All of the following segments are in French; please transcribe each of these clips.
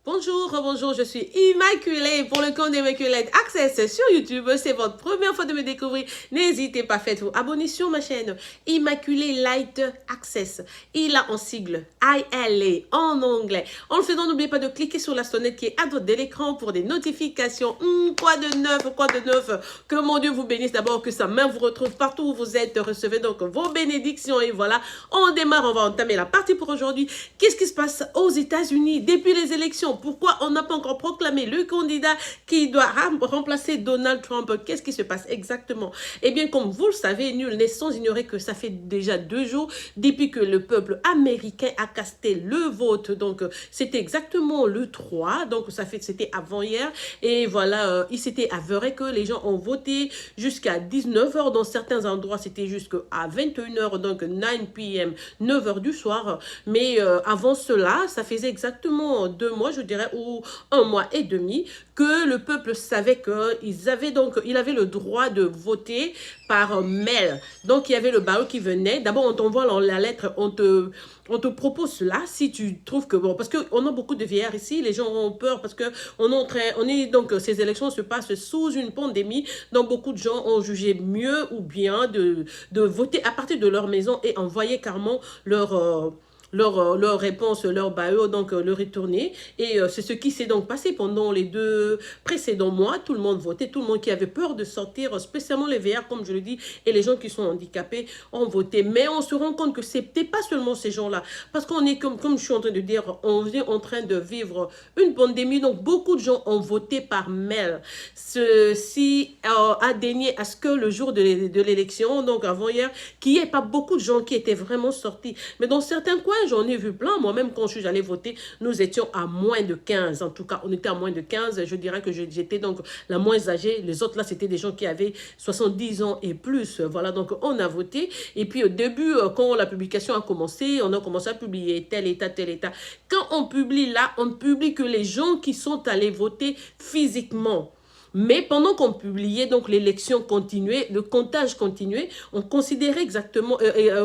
Bonjour, bonjour, je suis Immaculée pour le compte d'Immaculate Access sur YouTube. C'est votre première fois de me découvrir. N'hésitez pas, faites-vous abonner sur ma chaîne Immaculée Light Access. Il a en sigle ILA en anglais. En le faisant, n'oubliez pas de cliquer sur la sonnette qui est à droite de l'écran pour des notifications. Quoi de neuf, quoi de neuf. Que mon Dieu vous bénisse d'abord, que sa main vous retrouve partout où vous êtes. Recevez donc vos bénédictions et voilà, on démarre, on va entamer la partie pour aujourd'hui. Qu'est-ce qui se passe aux États-Unis depuis les élections? Pourquoi on n'a pas encore proclamé le candidat qui doit remplacer Donald Trump? Qu'est-ce qui se passe exactement? Eh bien, comme vous le savez, nul n'est sans ignorer que ça fait déjà 2 jours depuis que le peuple américain a casté le vote. Donc, c'était exactement le 3. Donc, c'était avant-hier. Et voilà, il s'était avéré que les gens ont voté jusqu'à 19 h. Dans certains endroits, c'était jusqu'à 21 h. Donc, 9 p.m., 9 h du soir. Mais avant cela, ça faisait exactement 2 mois, je dirais, ou 1 mois et demi, que le peuple savait qu'il avait le droit de voter par mail. Donc, il y avait le barreau qui venait. D'abord, on t'envoie la lettre, on te propose cela si tu trouves que, bon, parce qu'on a beaucoup de vieillards ici, les gens ont peur parce que donc, ces élections se passent sous une pandémie, donc beaucoup de gens ont jugé mieux ou bien de voter à partir de leur maison et envoyer carrément leur réponse, leur bio, donc le retourner. Et c'est ce qui s'est donc passé pendant les 2 précédents mois. Tout le monde votait, tout le monde qui avait peur de sortir, spécialement les vieillards, comme je le dis, et les gens qui sont handicapés ont voté. Mais on se rend compte que c'était pas seulement ces gens-là, parce qu'on est, comme je suis en train de dire, on est en train de vivre une pandémie, donc beaucoup de gens ont voté par mail. Ceci a daigné à ce que le jour de l'élection, donc avant-hier, qu'il n'y ait pas beaucoup de gens qui étaient vraiment sortis. Mais dans certains coins, j'en ai vu plein. Moi-même, quand je suis allée voter, nous étions à moins de 15. En tout cas, on était à moins de 15. Je dirais que j'étais donc la moins âgée. Les autres, là, c'était des gens qui avaient 70 ans et plus. Voilà, donc on a voté. Et puis, au début, quand la publication a commencé, on a commencé à publier tel état, tel état. Quand on publie là, on ne publie que les gens qui sont allés voter physiquement. Mais pendant qu'on publiait, donc l'élection continuait, le comptage continuait, on considérait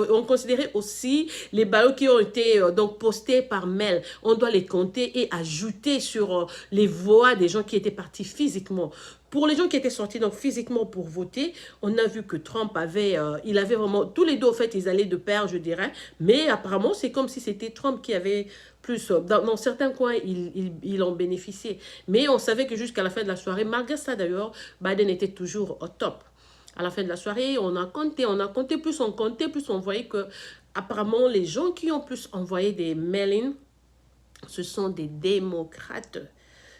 on considérait aussi les ballots qui ont été donc postés par mail. On doit les compter et ajouter sur les voix des gens qui étaient partis physiquement. Pour les gens qui étaient sortis donc physiquement pour voter, on a vu que Trump il avait vraiment, tous les deux, en fait, ils allaient de pair, je dirais. Mais apparemment, c'est comme si c'était Trump qui avait plus, dans certains coins, il en bénéficiait. Mais on savait que jusqu'à la fin de la soirée, malgré ça d'ailleurs, Biden était toujours au top. À la fin de la soirée, on a compté, plus on comptait, plus on voyait que apparemment les gens qui ont plus envoyé des mail-in, ce sont des démocrates.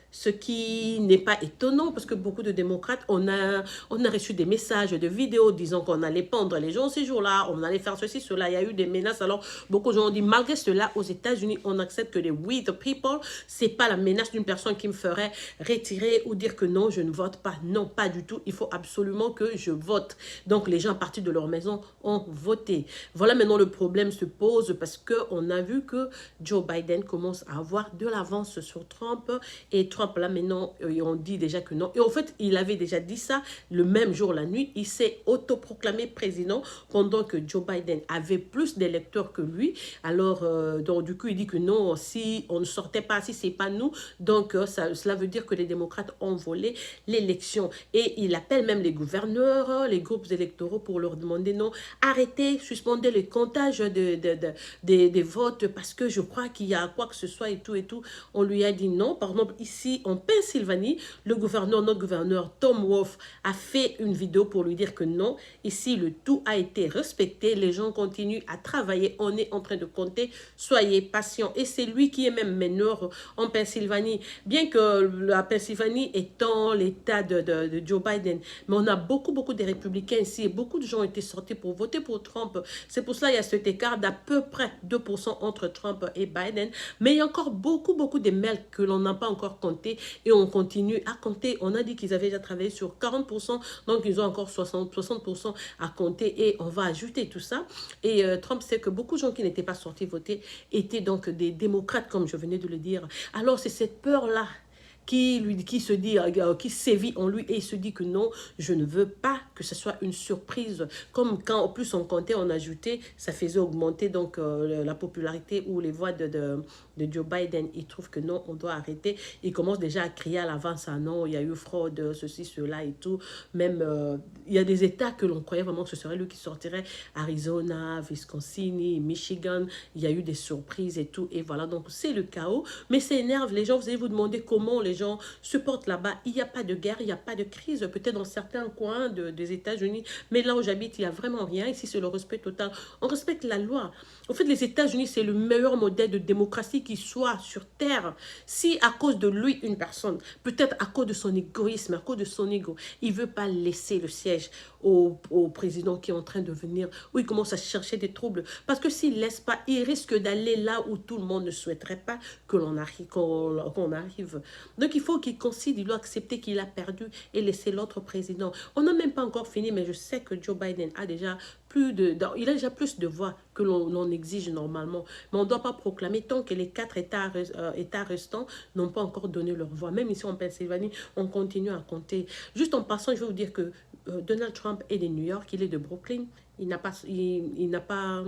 Ce qui n'est pas étonnant parce que beaucoup de démocrates, on a reçu des messages, de vidéos disant qu'on allait pendre les gens ces jours-là, on allait faire ceci, cela. Il y a eu des menaces. Alors, beaucoup de gens ont dit, malgré cela, aux États-Unis, on accepte que les we the people, c'est pas la menace d'une personne qui me ferait retirer ou dire que non, je ne vote pas. Non, pas du tout. Il faut absolument que je vote. Donc, les gens à partir de leur maison ont voté. Voilà, maintenant, le problème se pose parce qu'on a vu que Joe Biden commence à avoir de l'avance sur Trump et Trump, là, maintenant, on dit déjà que non. Et en fait, il avait déjà dit ça le même jour, la nuit. Il s'est autoproclamé président pendant que Joe Biden avait plus d'électeurs que lui. Alors, donc, du coup, il dit que non, si on ne sortait pas, si c'est pas nous, donc cela veut dire que les démocrates ont volé l'élection. Et il appelle même les gouverneurs, les groupes électoraux pour leur demander non, arrêtez, suspendez le comptage des votes parce que je crois qu'il y a quoi que ce soit et tout et tout. On lui a dit non. Par exemple, ici, en Pennsylvanie, notre gouverneur Tom Wolf a fait une vidéo pour lui dire que non, ici le tout a été respecté, les gens continuent à travailler, on est en train de compter, soyez patients. Et c'est lui qui est même meneur en Pennsylvanie, bien que la Pennsylvanie étant l'état de Joe Biden, mais on a beaucoup de républicains ici et beaucoup de gens ont été sortis pour voter pour Trump. C'est pour cela qu'il y a cet écart d'à peu près 2% entre Trump et Biden, mais il y a encore beaucoup de mails que l'on n'a pas encore compté et on continue à compter. On a dit qu'ils avaient déjà travaillé sur 40%, donc ils ont encore 60% à compter et on va ajouter tout ça. Et Trump sait que beaucoup de gens qui n'étaient pas sortis voter étaient donc des démocrates, comme je venais de le dire. Alors c'est cette peur-là qui se dit, qui sévit en lui et il se dit que non, je ne veux pas que ce soit une surprise. Comme quand en plus on comptait, on ajoutait, ça faisait augmenter donc la popularité ou les voix de Joe Biden. Il trouve que non, on doit arrêter. Il commence déjà à crier à l'avance, ah non, il y a eu fraude, ceci, cela et tout. Même, il y a des États que l'on croyait vraiment que ce serait lui qui sortirait. Arizona, Wisconsin, Michigan, il y a eu des surprises et tout. Et voilà, donc c'est le chaos. Mais ça énerve les gens. Vous allez vous demander comment les gens se portent là-bas. Il n'y a pas de guerre, il n'y a pas de crise. Peut-être dans certains coins des États-Unis. Mais là où j'habite, il n'y a vraiment rien. Ici, c'est le respect total. On respecte la loi. En fait, les États-Unis, c'est le meilleur modèle de démocratie qui soit sur Terre. Si à cause de lui, une personne, peut-être à cause de son égoïsme, à cause de son ego, il ne veut pas laisser le siège au président qui est en train de venir, où il commence à chercher des troubles. Parce que s'il ne laisse pas, il risque d'aller là où tout le monde ne souhaiterait pas que l'on arrive, qu'on arrive. Donc il faut qu'il considère, il doit accepter qu'il a perdu et laisser l'autre président. On n'a même pas encore fini, mais je sais que Joe Biden a déjà il a déjà plus de voix que l'on exige normalement. Mais on ne doit pas proclamer tant que les 4 États restants n'ont pas encore donné leur voix. Même ici en Pennsylvanie, on continue à compter. Juste en passant, je vais vous dire que Donald Trump est de New York, il est de Brooklyn. Il n'a pas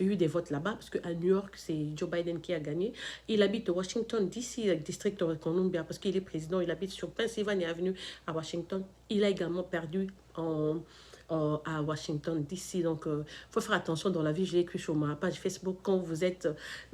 eu des votes là-bas parce qu'à New York, c'est Joe Biden qui a gagné. Il habite au Washington, D.C., District of Columbia, parce qu'il est président. Il habite sur Pennsylvania Avenue à Washington. Il a également perdu à Washington, D.C. Donc, il faut faire attention dans la vie. J'ai écrit sur ma page Facebook, quand vous êtes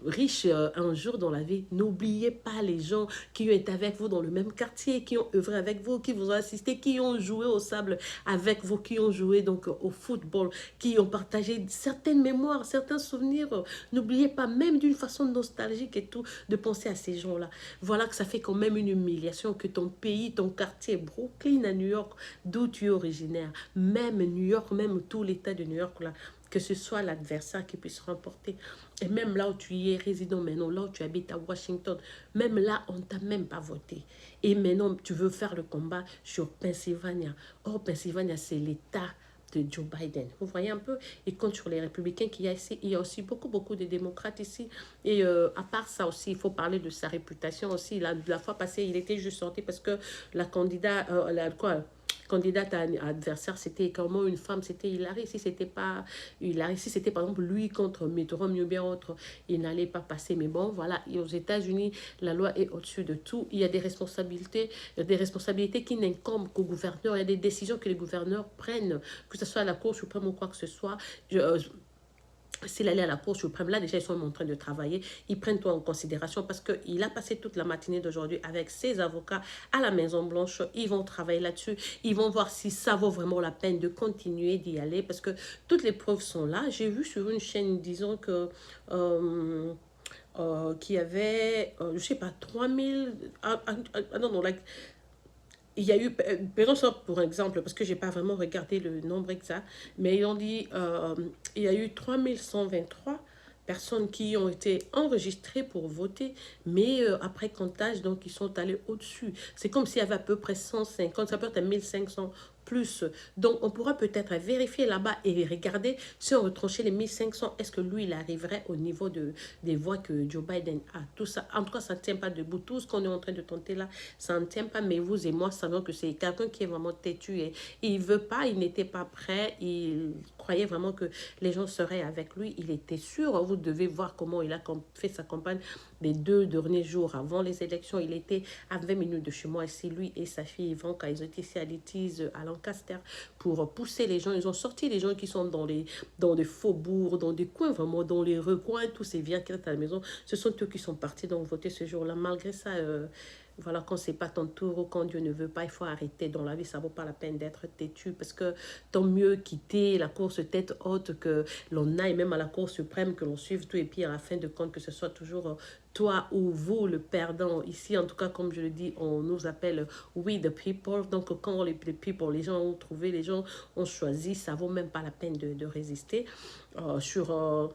riche un jour dans la vie, n'oubliez pas les gens qui ont été avec vous dans le même quartier, qui ont œuvré avec vous, qui vous ont assisté, qui ont joué au sable avec vous, qui ont joué donc au football, qui ont partagé certaines mémoires, certains souvenirs. N'oubliez pas, même d'une façon nostalgique et tout, de penser à ces gens-là. Voilà que ça fait quand même une humiliation que ton pays, ton quartier, Brooklyn à New York, d'où tu es originaire, même New York, même tout l'État de New York, là, que ce soit l'adversaire qui puisse remporter. Et même là où tu y es résident maintenant, là où tu habites à Washington, même là, on ne t'a même pas voté. Et maintenant, tu veux faire le combat sur Pennsylvania. Or, Pennsylvania, c'est l'État de Joe Biden. Vous voyez un peu? Et compte sur les républicains qu'il y a ici, il y a aussi beaucoup de démocrates ici. Et à part ça aussi, il faut parler de sa réputation aussi. La fois passée, il était juste sorti parce que la candidate, candidate à adversaire, c'était comment une femme, c'était Hillary. Si c'était pas Hillary, si c'était par exemple lui contre Mitt Romney ou bien autre, il n'allait pas passer. Mais bon, voilà, et aux États-Unis, la loi est au-dessus de tout. Il y a des responsabilités qui n'incombent qu'aux gouverneurs. Il y a des décisions que les gouverneurs prennent, que ce soit à la Cour suprême ou quoi que ce soit. S'il allait à la Cour suprême, là déjà ils sont en train de travailler, ils prennent tout en considération parce qu'il a passé toute la matinée d'aujourd'hui avec ses avocats à la Maison Blanche. Ils vont travailler là-dessus, ils vont voir si ça vaut vraiment la peine de continuer d'y aller parce que toutes les preuves sont là. J'ai vu sur une chaîne, disons que qui avait, je sais pas, 3000, non, like, il y a eu, pour exemple, parce que je n'ai pas vraiment regardé le nombre exact, mais ils ont dit il y a eu 3123 personnes qui ont été enregistrées pour voter, mais après comptage, donc ils sont allés au-dessus. C'est comme s'il y avait à peu près 150, ça peut être 1500 plus. Donc, on pourra peut-être vérifier là-bas et regarder si on retranchait les 1500, est-ce que lui, il arriverait au niveau des voix que Joe Biden a. Tout ça, en tout cas, ça ne tient pas debout. Tout ce qu'on est en train de tenter là, ça ne tient pas. Mais vous et moi savons que c'est quelqu'un qui est vraiment têtu et il ne veut pas, il n'était pas prêt. Il croyait vraiment que les gens seraient avec lui. Il était sûr. Vous devez voir comment il a fait sa campagne les 2 derniers jours avant les élections. Il était à 20 minutes de chez moi. Ici, lui et sa fille Ivanka, ils étaient ici à Litiz, à Lancaster, pour pousser les gens. Ils ont sorti les gens qui sont dans des faubourgs, dans des coins, vraiment dans les recoins, tous ces vieux qui restent à la maison. Ce sont eux qui sont partis donc voter ce jour-là. Malgré ça, voilà, quand c'est pas ton tour ou quand Dieu ne veut pas, il faut arrêter. Dans la vie, ça vaut pas la peine d'être têtu parce que tant mieux quitter la course tête haute que l'on aille même à la Cour suprême, que l'on suive tout et puis à la fin de compte que ce soit toujours toi ou vous le perdant. Ici, en tout cas, comme je le dis, on nous appelle we the people. Donc, quand les people, les gens ont trouvé, les gens ont choisi, ça vaut même pas la peine de résister sur...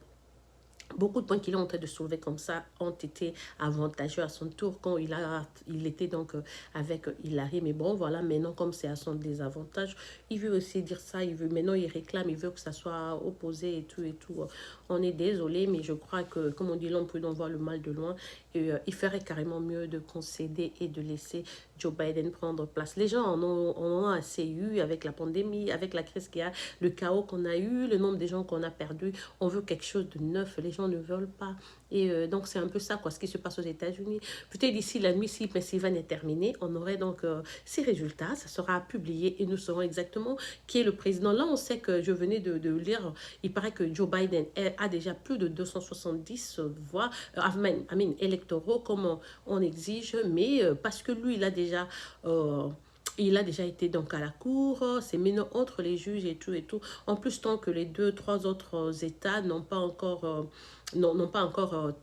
Beaucoup de points qu'il est en train de soulever comme ça ont été avantageux à son tour quand il était donc avec Hillary. Mais bon, voilà, maintenant, comme c'est à son désavantage, il veut aussi dire ça. Maintenant, il réclame, il veut que ça soit opposé et tout et tout. On est désolé, mais je crois que, comme on dit, l'homme prudent voit le mal de loin. Et il ferait carrément mieux de concéder et de laisser Joe Biden prendre place. Les gens en ont assez eu avec la pandémie, avec la crise qu'il y a, le chaos qu'on a eu, le nombre de gens qu'on a perdus. On veut quelque chose de neuf. Les gens ne veulent pas. Et donc, c'est un peu ça, quoi, ce qui se passe aux États-Unis. Peut-être d'ici la nuit, si Pennsylvanie est terminée, on aurait donc ces résultats. Ça sera publié et nous saurons exactement qui est le président. Là, on sait que je venais de lire, il paraît que Joe Biden a déjà plus de 270 voix, électoraux, comme on exige, mais parce que lui, il a déjà été donc à la cour, c'est maintenant entre les juges et tout et tout. En plus, tant que les deux, trois autres États n'ont pas encore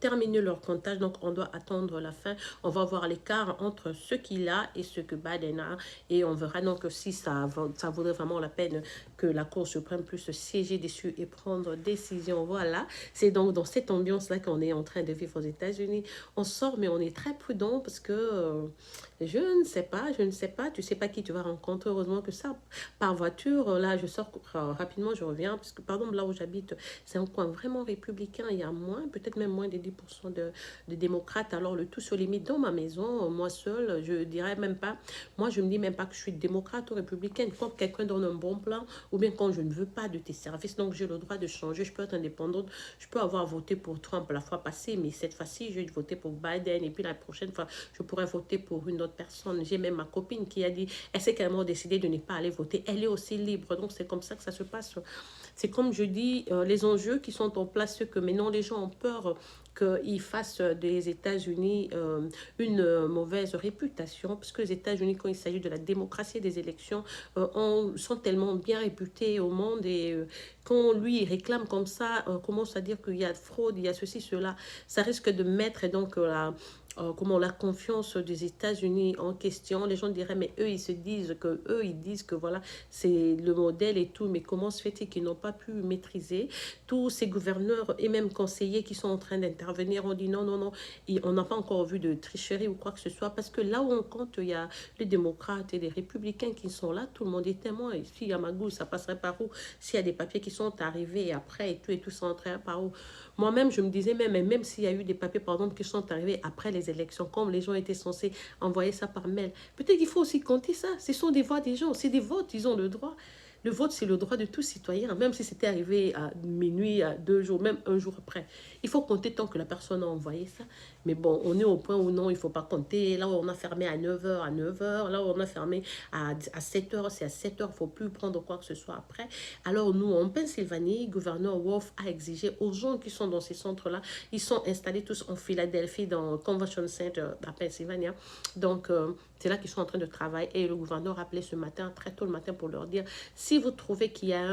terminé leur comptage, donc on doit attendre la fin. On va voir l'écart entre ce qu'il a et ce que Biden a, et on verra donc si ça vaudrait vraiment la peine que la Cour suprême puisse siéger dessus et prendre décision. Voilà, c'est donc dans cette ambiance-là qu'on est en train de vivre aux États-Unis. On sort, mais on est très prudent parce que je ne sais pas, tu sais pas qui tu vas rencontrer. Heureusement que ça, par voiture, là, je sors rapidement, je reviens, parce que, pardon, là où j'habite, c'est un coin vraiment républicain. Il y a moins, peut-être même moins de 10% de démocrates. Alors, le tout se limite dans ma maison, moi seule, je dirais même pas, moi, je me dis même pas que je suis démocrate ou républicaine. Quand quelqu'un donne un bon plan, ou bien quand je ne veux pas de tes services, donc j'ai le droit de changer, je peux être indépendante, je peux avoir voté pour Trump la fois passée, mais cette fois-ci, je vais voter pour Biden, et puis la prochaine fois, je pourrais voter pour une autre personne. J'ai même ma copine qui a dit, elle s'est carrément décidé de ne pas aller voter. Elle est aussi libre. Donc, c'est comme ça que ça se passe. C'est comme je dis, les enjeux qui sont en place, ceux que maintenant les gens ont peur qu'ils fassent des États-Unis une mauvaise réputation, parce que les États-Unis, quand il s'agit de la démocratie et des élections, sont tellement bien réputés au monde, et quand lui il réclame comme ça, commence à dire qu'il y a fraude, il y a ceci, cela, ça risque de mettre donc comment la confiance des États-Unis en question. Les gens diraient, mais eux, ils disent que voilà, c'est le modèle et tout, mais comment se fait-il qu'ils n'ont pas pu maîtriser tous ces gouverneurs et même conseillers qui sont en train d'intervenir? On dit non, non, non, on n'a pas encore vu de tricherie ou quoi que ce soit, parce que là où on compte, il y a les démocrates et les républicains qui sont là, tout le monde est témoin. Et s'il y a Magou, ça passerait par où? S'il y a des papiers qui sont arrivés après et tout ça entrerait par où? Moi-même, je me disais, même s'il y a eu des papiers, par exemple, qui sont arrivés après les élections, comme les gens étaient censés envoyer ça par mail, peut-être qu'il faut aussi compter ça. Ce sont des voix des gens, c'est des votes, ils ont le droit. Le vote, c'est le droit de tout citoyen, même si c'était arrivé à minuit, à 2 jours, même un jour après. Il faut compter tant que la personne a envoyé ça. Mais bon, on est au point où non, il ne faut pas compter. Là où on a fermé à 9 h, à 9 h. Là où on a fermé à 7 h, c'est à 7 h. Il ne faut plus prendre quoi que ce soit après. Alors nous, en Pennsylvanie, gouverneur Wolf a exigé aux gens qui sont dans ces centres-là, ils sont installés tous en Philadelphie, dans le Convention Center à Pennsylvanie. Donc, c'est là qu'ils sont en train de travailler. Et le gouverneur a appelé ce matin, très tôt le matin, pour leur dire, si vous trouvez qu'il y a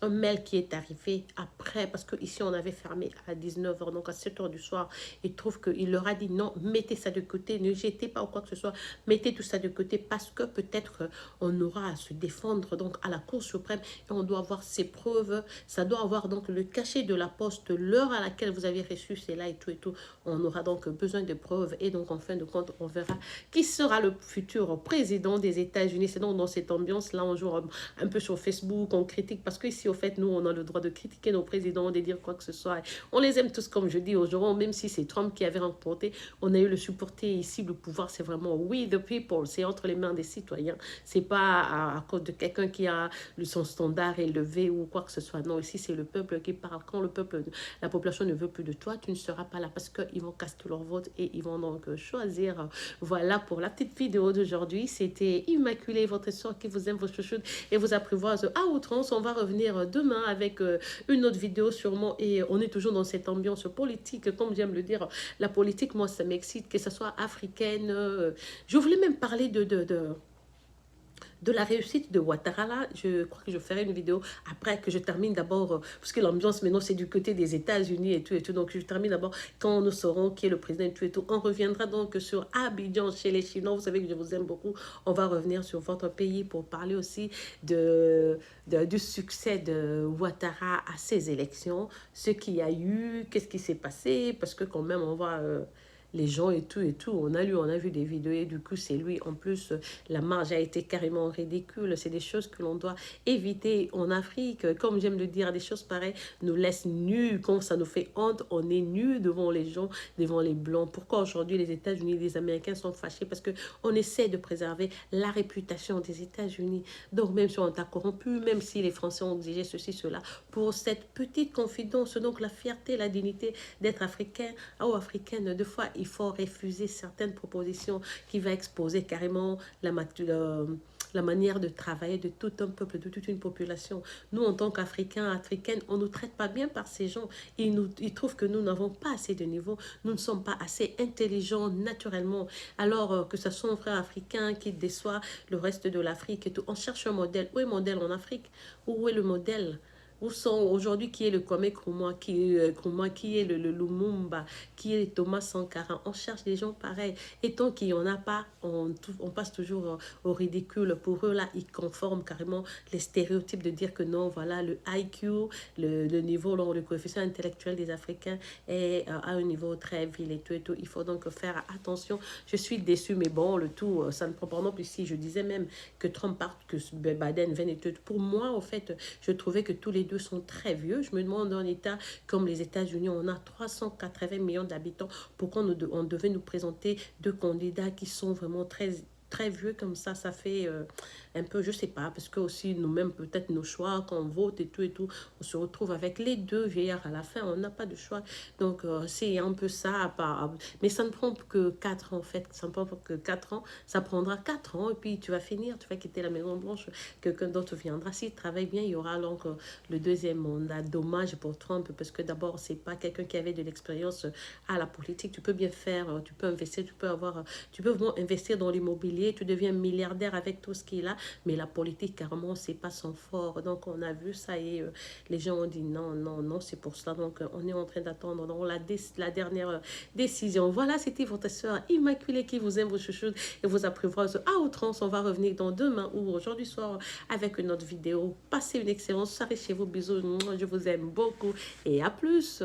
un mail qui est arrivé après, parce qu'ici on avait fermé à 19 h, donc à 7 h du soir, il trouve qu'il leur a dit non, mettez ça de côté, ne jetez pas ou quoi que ce soit, mettez tout ça de côté, parce que peut-être on aura à se défendre donc à la Cour suprême, et on doit avoir ces preuves, ça doit avoir donc le cachet de la poste, l'heure à laquelle vous avez reçu, c'est là et tout, on aura donc besoin de preuves, et donc en fin de compte, on verra qui sera le futur président des États-Unis. C'est donc dans cette ambiance-là, on joue un peu sur Facebook, on critique, parce qu'ici, au fait, nous, on a le droit de critiquer nos présidents, de dire quoi que ce soit. On les aime tous, comme je dis aujourd'hui, même si c'est Trump qui avait remporté, on a eu le supporter ici, le pouvoir, c'est vraiment we the people, c'est entre les mains des citoyens. C'est pas à cause de quelqu'un qui a son standard élevé ou quoi que ce soit. Non, ici, c'est le peuple qui parle. Quand le peuple, la population ne veut plus de toi, tu ne seras pas là, parce qu'ils vont casser leur vote et ils vont donc choisir. Voilà pour la petite vidéo d'aujourd'hui. C'était Immaculée, votre soeur qui vous aime, vos chouchoutes et vous apprivoise à outrance. On va revenir demain avec une autre vidéo sûrement, et on est toujours dans cette ambiance politique, comme j'aime le dire. La politique, moi, ça m'excite, que ce soit africaine. Je voulais même parler de la réussite de Ouattara. Là, je crois que je ferai une vidéo après que je termine d'abord, parce que l'ambiance maintenant c'est du côté des États-Unis et tout, donc je termine d'abord quand nous saurons qui est le président et tout. On reviendra donc sur Abidjan chez les Chinois. Vous savez que je vous aime beaucoup. On va revenir sur votre pays pour parler aussi du succès de Ouattara à ces élections, ce qu'il y a eu, qu'est-ce qui s'est passé, parce que quand même on voit les gens et tout et tout. On a vu des vidéos et du coup, c'est lui. En plus, la marge a été carrément ridicule. C'est des choses que l'on doit éviter en Afrique. Comme j'aime le dire, des choses pareilles nous laissent nus. Quand ça nous fait honte, on est nus devant les gens, devant les Blancs. Pourquoi aujourd'hui les États-Unis, les Américains sont fâchés? Parce qu'on essaie de préserver la réputation des États-Unis. Donc, même si on t'a corrompu, même si les Français ont exigé ceci, cela, pour cette petite confidence, donc la fierté, la dignité d'être africain ou africaine, deux fois, il faut refuser certaines propositions qui va exposer carrément la manière de travailler de tout un peuple, de toute une population. Nous, en tant qu'Africains, Africaines, on ne nous traite pas bien par ces gens. Ils trouvent que nous n'avons pas assez de niveau, nous ne sommes pas assez intelligents naturellement. Alors que ce soit un frère africain qui déçoit le reste de l'Afrique et tout, on cherche un modèle. Où est le modèle en Afrique? Où est le modèle? Où sont aujourd'hui qui est le Kwame Nkrumah, qui est le Lumumba, qui est Thomas Sankara? On cherche des gens pareils. Et tant qu'il n'y en a pas, on passe toujours au ridicule. Pour eux, là, ils conforment carrément les stéréotypes de dire que non, voilà, le IQ, le niveau, le coefficient intellectuel des Africains est à un niveau très vil et tout et tout. Il faut donc faire attention. Je suis déçue, mais bon, le tout, ça ne prend pas non plus. Si je disais même que Trump parte, que Biden vienne et tout. Pour moi, en fait, je trouvais que tous les deux sont très vieux. Je me demande, dans un État comme les États-Unis, on a 380 millions d'habitants. Pourquoi on devait nous présenter deux candidats qui sont vraiment très vieux comme ça fait un peu, je sais pas, parce que aussi nous-mêmes, peut-être nos choix, quand on vote et tout, on se retrouve avec les deux vieillards à la fin, on n'a pas de choix. Donc, c'est un peu ça, mais ça ne prend que 4 ans, en fait, ça ne prend que 4 ans, ça prendra 4 ans, et puis tu vas finir, tu vas quitter la Maison Blanche, quelqu'un d'autre viendra. S'il travaille bien, il y aura donc le deuxième mandat. Dommage pour Trump, parce que d'abord, c'est pas quelqu'un qui avait de l'expérience à la politique. Tu peux bien faire, tu peux investir, tu peux vraiment investir dans l'immobilier, tu deviens milliardaire avec tout ce qu'il a, mais la politique, carrément, c'est pas son fort. Donc, on a vu ça et les gens ont dit non, non, non, c'est pour cela. Donc, on est en train d'attendre la dernière décision. Voilà, c'était votre soeur Immaculée qui vous aime, vos chouchoutes et vous apprivoise à outrance. On va revenir dans demain ou aujourd'hui soir avec une autre vidéo. Passez une excellente soirée chez vous. Bisous, je vous aime beaucoup et à plus.